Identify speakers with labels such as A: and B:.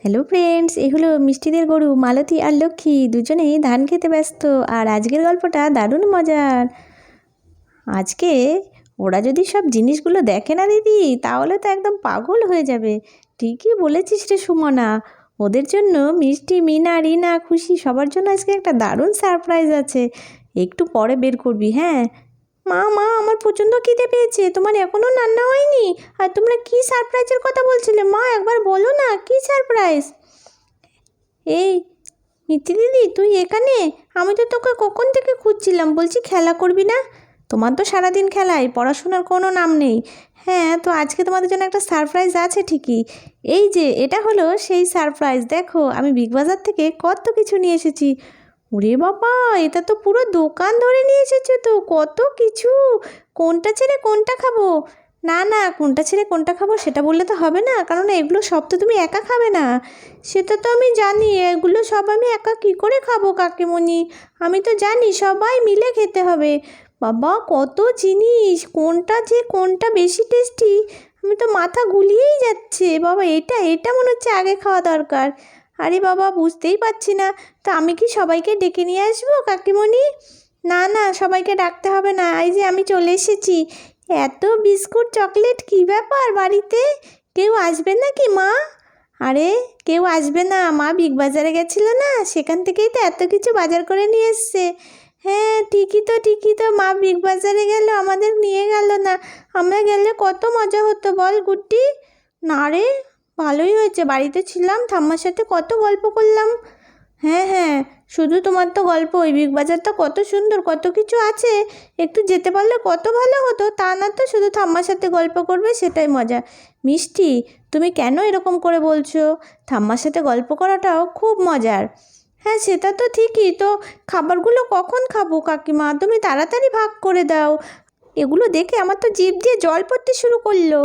A: Hello friends, এই হলো মিষ্টিদের গরু মালতী আর লক্ষ্মী, দুজনেই ধান খেতে ব্যস্ত। আর আজকের গল্পটা দারুণ মজার। আজকে ওরা যদি সব জিনিসগুলো দেখে না দিদি, তাহলে তো একদম পাগল হয়ে যাবে। ঠিকই বলেছিস রে সুমনা, ওদের জন্য মিষ্টি, মিনা, রিনা, খুশি সবার জন্য আজকে একটা দারুণ সারপ্রাইজ আছে। একটু পরে বের করবি, হ্যাঁ? মা মা আমার প্রচণ্ড খিদে পেয়েছে, তোমার এখনও রান্না হয়নি? আর তোমরা কী সারপ্রাইজের কথা বলছিলে মা, একবার বলো না কী সারপ্রাইজ? এই মিষ্টি দিদি, তুই এখানে? আমি তো তোকে কখন থেকে খুঁজছিলাম, বলছি খেলা করবি না? তোমার তো সারাদিন খেলাই, পড়াশোনার কোনো নাম নেই। হ্যাঁ, তো আজকে তোমাদের জন্য একটা সারপ্রাইজ আছে ঠিকই। এই যে এটা হলো সেই সারপ্রাইজ, দেখো আমি বিগ বাজার থেকে কত কিছু নিয়ে এসেছি। ওরে বাবা, এটা তো পুরো দোকান ধরে নিয়ে এসেছো তো, কত কিছু! কোনটা ছেড়ে কোনটা খাবো? না না, কোনটা ছেড়ে কোনটা খাবো সেটা বললে তো হবে না, কারণ এগুলো সব তো তুমি একা খাবে না। সেটা তো আমি জানি, এগুলো সব আমি একা কী করে খাবো কাকিমণি? আমি তো জানি সবাই মিলে খেতে হবে। বাবা কত জিনিস, কোনটা যে কোনটা বেশি টেস্টি আমি তো মাথা গুলিয়েই যাচ্ছে। বাবা এটা এটা মনে হচ্ছে আগে খাওয়া দরকার। আরে বাবা বুঝতেই পারছি না, তা আমি কি সবাইকে ডেকে নিয়ে আসবো কাকিমণি? না না, সবাইকে ডাকতে হবে না, এই যে আমি চলে এসেছি। এত বিস্কুট চকলেট, কী ব্যাপার বাড়িতে? কেউ আসবে নাকি মা? আরে কেউ আসবে না, মা বিগ বাজারে গেছিলো না, সেখান থেকেই তো এত কিছু বাজার করে নিয়ে এসছে। হ্যাঁ ঠিকই তো মা বিগ বাজারে গেল, আমাদের নিয়ে গেল না। আমরা গেলে কত মজা হতো বল গুড্ডি? না রে, ভালোই হয়েছে, বাড়িতে ছিলাম, ঠাম্মার সাথে কত গল্প করলাম। হ্যাঁ হ্যাঁ, শুধু তোমার তো গল্প, ওই বিগ বাজারটা কত সুন্দর, কত কিছু আছে। একটু যেতে পারলে কত ভালো হতো, তা না তো শুধু ঠাম্মার সাথে গল্প করবে, সেটাই মজা। মিষ্টি, তুমি কেন এরকম করে বলছো? ঠাম্মার সাথে গল্প করাটাও খুব মজার। হ্যাঁ সেটা তো ঠিকই, তো খাবারগুলো কখন খাবো কাকিমা? তুমি তাড়াতাড়ি ভাগ করে দাও। এগুলো দেখে আমার তো জিভ দিয়ে জল পড়তে শুরু করলো।